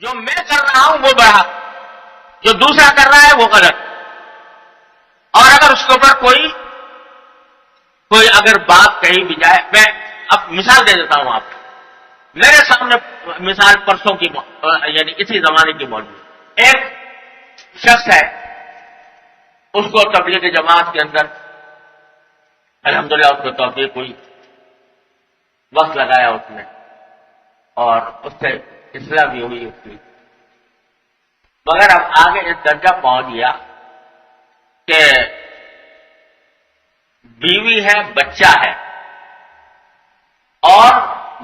جو میں کر رہا ہوں وہ بڑا، جو دوسرا کر رہا ہے وہ غلط. اور اگر اس کے اوپر کوئی اگر بات کہی بھی جائے، میں اب مثال دے دیتا ہوں آپ کو. میرے سامنے مثال پرسوں کی یعنی اسی زمانے کی موجود. ایک شخص ہے، اس کو تبلیغ جماعت کے اندر الحمدللہ اس کو توفیق ہوئی، وقت لگایا اس نے اور اس سے اصلاح بھی ہوئی اس کی. مگر اب آگے اس درجہ پہنچ گیا کہ بیوی ہے، بچہ ہے اور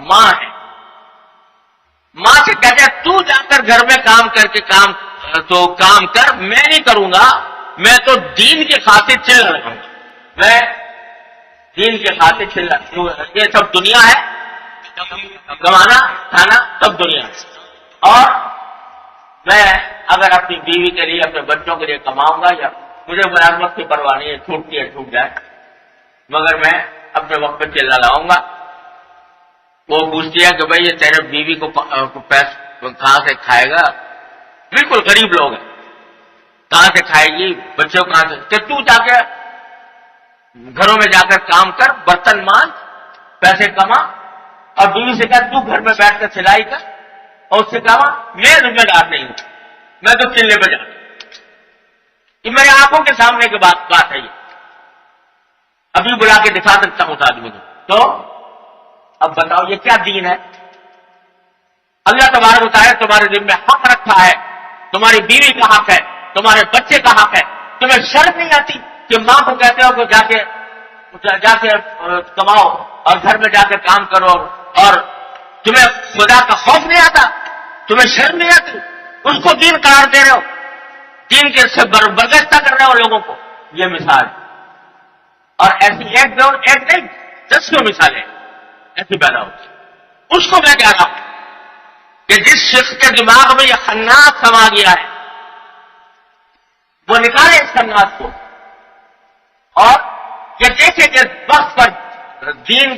ماں ہے. ماں سے کہتے ہیں تو جا کر گھر میں کام کر کے کام کر، میں نہیں کروں گا، میں تو دین کی خاطر چل رہا ہوں، میں دین کی خاطر چل رہا ہوں. یہ سب دنیا ہے، کمانا کھانا سب دنیا ہے. اور میں اگر اپنی بیوی کے لیے اپنے بچوں کے لیے کماؤں گا، یا مجھے ملازمت کی پرواہ نہیں ہے، چھوٹتی ہے چھوٹ جائے، مگر میں اپنے وقت پہ چلا لاؤں گا. وہ پوچھتی ہے کہ بھائی یہ تیرے بیوی کو پیسے کہاں سے کھائے گا؟ بالکل غریب لوگ ہیں، کہاں سے کھائے گی؟ بچوں کہاں سے؟ کہ تو جا کے گھروں میں جا کر کام کر، برتن مانج، پیسے کما، اور بیوی سے کہا تو گھر میں بیٹھ کر سلائی کر، اور اس سے کہا میں ذمہ دار نہیں ہوں، میں تو چلنے پہ جاتا. یہ میری آنکھوں کے سامنے کی بات ہے. یہ ابھی بلا کے دکھا سکتا ہوں اس آدمی کو. تو اب بتاؤ یہ کیا دین ہے؟ اللہ تبارک و تعالیٰ تمہارے دل میں حق رکھا ہے، تمہاری بیوی کا حق ہے، تمہارے بچے کا حق ہے. تمہیں شرم نہیں آتی کہ ماں کو کہتے ہو کہ جا کے کماؤ اور گھر میں جا کے کام کرو، اور تمہیں خدا کا خوف نہیں آتا؟ تمہیں شرم نہیں آتی؟ اس کو دین قرار دے رہے ہو، دین کے سے برگشتہ کر رہے ہو لوگوں کو. یہ مثال ہے. اور ایسی ایک نہیں 10 مثالیں ایسی پیدا ہوتی. اس کو میں کہہ رہا ہوں کہ جس شخص کے دماغ میں یہ خناس سما گیا ہے، وہ نکالے اس خناس کو، اور یہ دیکھے کہ وقت پر دین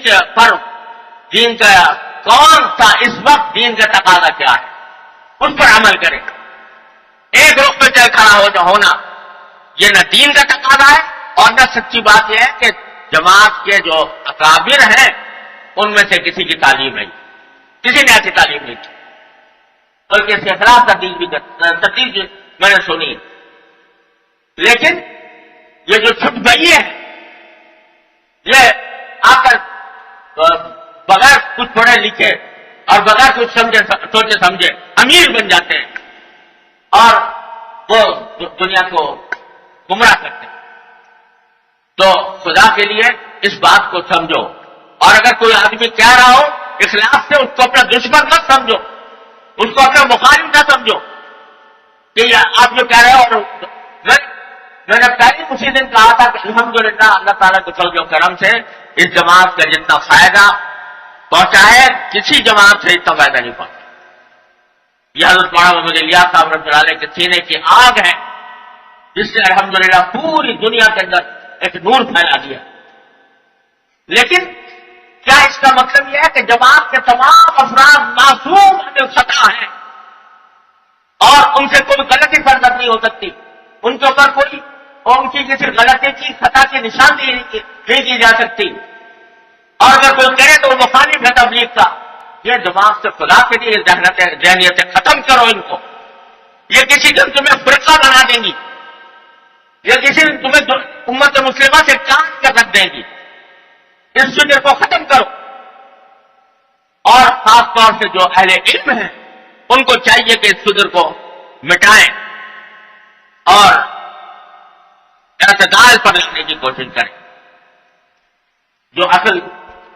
کا کون سا اس وقت دین کا تقاضا کیا ہے، اس پر عمل کرے. ایک رخ پہ چل کھڑا ہونا یہ نہ دین کا تقاضا ہے، اور نہ سچی بات یہ ہے کہ جماعت کے جو اکابر ہیں ان میں سے کسی کی تعلیم نہیں، کسی نے ایسی تعلیم نہیں کی، بلکہ اس کے خلاف تردید میں نے سنی. لیکن یہ جو چھٹ گئی ہے، یہ آ کر بغیر کچھ پڑھے لکھے اور بغیر کچھ سوچے سمجھے امیر بن جاتے ہیں، اور وہ دنیا کو گمراہ کرتے ہیں. تو خدا کے لیے اس بات کو سمجھو، اور اگر کوئی آدمی کہہ رہا ہو اخلاص سے، اس کو اپنا دشمن مت سمجھو، اس کو اپنا مخالف نہ سمجھو کہ آپ جو کہہ رہے ہو. اور میں نے پہلے اسی دن کہا تھا کہ الحمدللہ اللہ تعالیٰ کے فضل و کرم سے اس جماعت کا جتنا فائدہ پہنچا ہے، کسی جماعت سے اتنا فائدہ نہیں پہنچا. یہ حضرت مولانا محمد الیاس صاحب رحمۃ اللہ علیہ کے سینے کی آگ ہے، جس نے الحمدللہ پوری دنیا کے اندر ایک نور پھیلا دیا. لیکن کیا اس کا مطلب یہ ہے کہ جماعت کے تمام افراد معصوم خطا ہیں اور ان سے کوئی غلطی سرزد نہیں ہو سکتی؟ ان کے اوپر کوئی ان کی کسی غلطی کی خطا کی نشاندہی نہیں کی جا سکتی، اور اگر کوئی کرے تو وہ مخالف ہے تبلیغ کا. یہ جماعت سے خدا کے لیے ذہنیتیں ختم کرو ان کو. یہ کسی دن تمہیں فرقہ بنا دیں گی، یہ کسی دن تمہیں امت مسلمہ سے کاٹ کر رکھ دیں گی. اس فکر کو ختم کرو، اور خاص طور سے جو اہل علم ہیں ان کو چاہیے کہ اس فکر کو مٹائیں اور اعتدال پر لانے کی کوشش کریں. جو اصل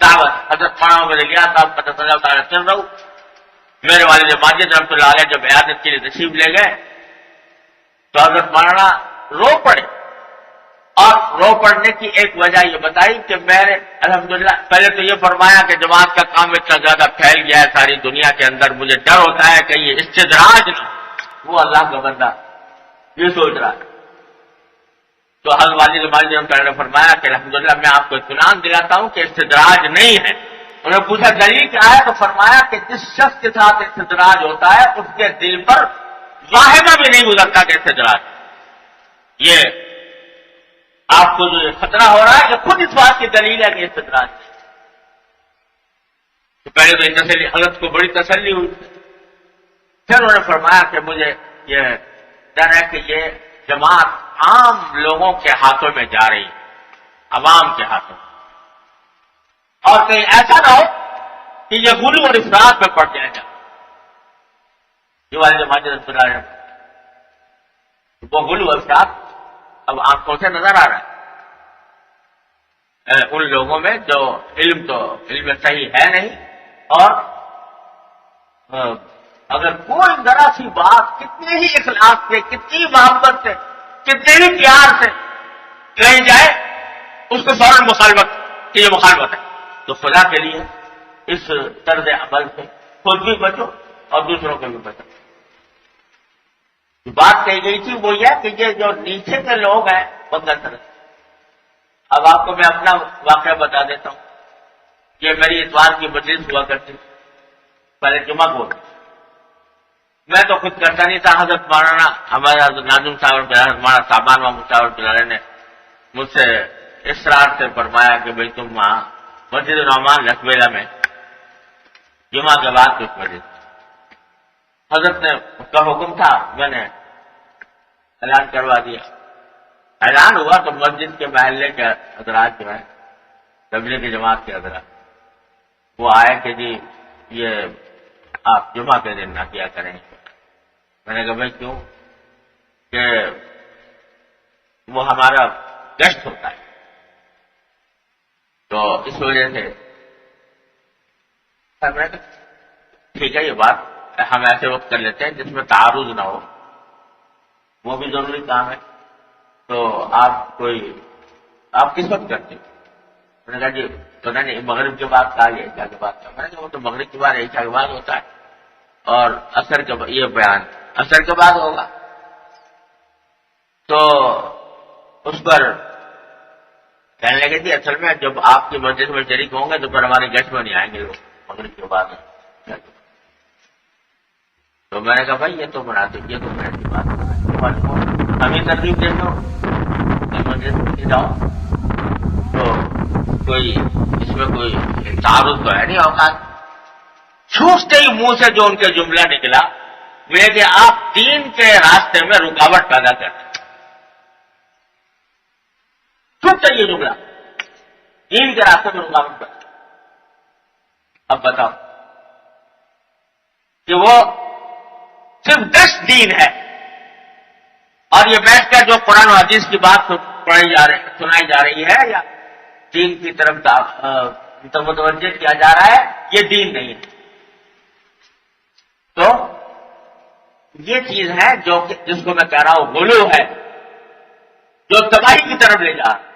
دعوت حضرت مولانا محمد الیاس صاحب قدس اللہ تعالیٰ چل رہا ہوں، میرے والد ماجد رحمۃ اللہ علیہ جب عیادت کے لیے تشریف لے گئے تو حضرت مولانا رو پڑے، اور رو پڑنے کی ایک وجہ یہ بتائی کہ میں نے الحمدللہ پہلے تو یہ فرمایا کہ جماعت کا کام اتنا زیادہ پھیل گیا ہے ساری دنیا کے اندر، مجھے ڈر ہوتا ہے کہ یہ استدراج نہ. وہ اللہ کا بندہ یہ سوچ رہا ہے. تو حضرت والد ماجد رحمۃ اللہ نے فرمایا کہ الحمدللہ میں آپ کو اطمینان دلاتا ہوں کہ استدراج نہیں ہے، انہوں نے پوچھا دلیل کیا ہے؟ تو فرمایا کہ جس شخص کے ساتھ استدراج ہوتا ہے اس کے دل پر واہمہ بھی نہیں گزرتا کہ استدراج، یہ آپ کو جو یہ خطرہ ہو رہا ہے کہ خود اس بات کی دلیل ہے کہ استدراج ہے۔ تو پہلے تو ان تسلی حضرت کو بڑی تسلی ہوئی، پھر انہوں نے فرمایا کہ مجھے یہ ڈر ہے کہ یہ جماعت عام لوگوں کے ہاتھوں میں جا رہی ہے، عوام کے ہاتھوں میں، اور کہیں ایسا نہ ہو کہ یہ غلو اور افراط میں پڑ جائے گا۔ یہ والد ماجد رسول اللہ وہ غلو اور افراط اب آنکھوں سے نظر آ رہا ہے ان لوگوں میں جو علم صحیح ہے نہیں، اور اگر کوئی ذرا سی بات کتنی ہی اخلاص سے، کتنی محبت سے، کتنے ہی پیار سے کہیں جائے اس کو فوراً مخالفت کہ یہ مخالفت ہے۔ تو خدا کے لیے اس طرز عمل سے خود بھی بچو اور دوسروں کو بھی بچو۔ بات کہی گئی تھی وہ یہ کہ یہ جو نیچے کے لوگ ہیں بنگل طرف، اب آپ کو میں اپنا واقعہ بتا دیتا ہوں کہ میری اتوار کی مجلس ہوا کرتی پہلے جمعہ کو، میں تو خود کرتا نہیں تھا، حضرت مولانا ہمارے حضرت ناظم صاحب ہمارا سامان محمود صاحب پلارے نے مجھ سے اصرار سے فرمایا کہ بھائی تم وہاں مسجد نعمان لکھویلا میں جمعہ کے بعد کچھ بجے، حضرت نے اس کا حکم تھا، میں نے اعلان کروا دیا۔ اعلان ہوا تو مسجد کے محلے کے حضرات جو ہیں تبلیغی جماعت کے حضرات وہ آئے کہ جی یہ آپ جمعہ کے دن نہ کیا کریں۔ میں نے کہا بھائی کیوں؟ کہ وہ ہمارا گشت ہوتا ہے، تو اس وجہ سے ٹھیک ہے یہ بات ہم ایسے وقت کر لیتے ہیں جس میں تعارض نہ ہو، وہ بھی ضروری کام ہے، تو آپ کس وقت کرتے ہیں؟ میں نے کہا جی تو نہیں مغرب کے بعد کہا یہ عشاء کے بعد کا، میں نے کہا وہ تو مغرب کے بعد عشاء کے بعد ہوتا ہے، اور عصر کے بعد یہ بیان عصر کے بعد ہوگا۔ تو اس پر کہنے لگے تھے اصل میں جب آپ کی مسجد میں شریک ہوں گے تو پھر ہمارے گشت میں نہیں آئیں گے لوگ مغرب کے بعد۔ تو میں نے کہا بھائی یہ تو بناتے یہ تو میں کی بات ہمیں ترغیب دیتے ہو مسجد میں جاؤ، تو کوئی اس میں کوئی تعارض تو ہے نہیں اوقات۔ چھوٹتے ہی منہ سے جو ان کے جملہ نکلا وہ کہ آپ دین کے راستے میں رکاوٹ پیدا کرتے، چھوٹتا یہ جملہ دین کے راستے میں رکاوٹ پیدا۔ اب بتاؤ کہ وہ صرف 10 دین ہے، اور یہ بیٹھ کر جو قرآن و حدیث کی بات سنائی جا رہی ہے یا دین کی طرف متوجہ کیا جا رہا ہے، یہ دین نہیں ہے۔ تو یہ چیز ہے جو جس کو میں کہہ رہا ہوں غلو ہے، جو تباہی کی طرف لے جا رہا ہے۔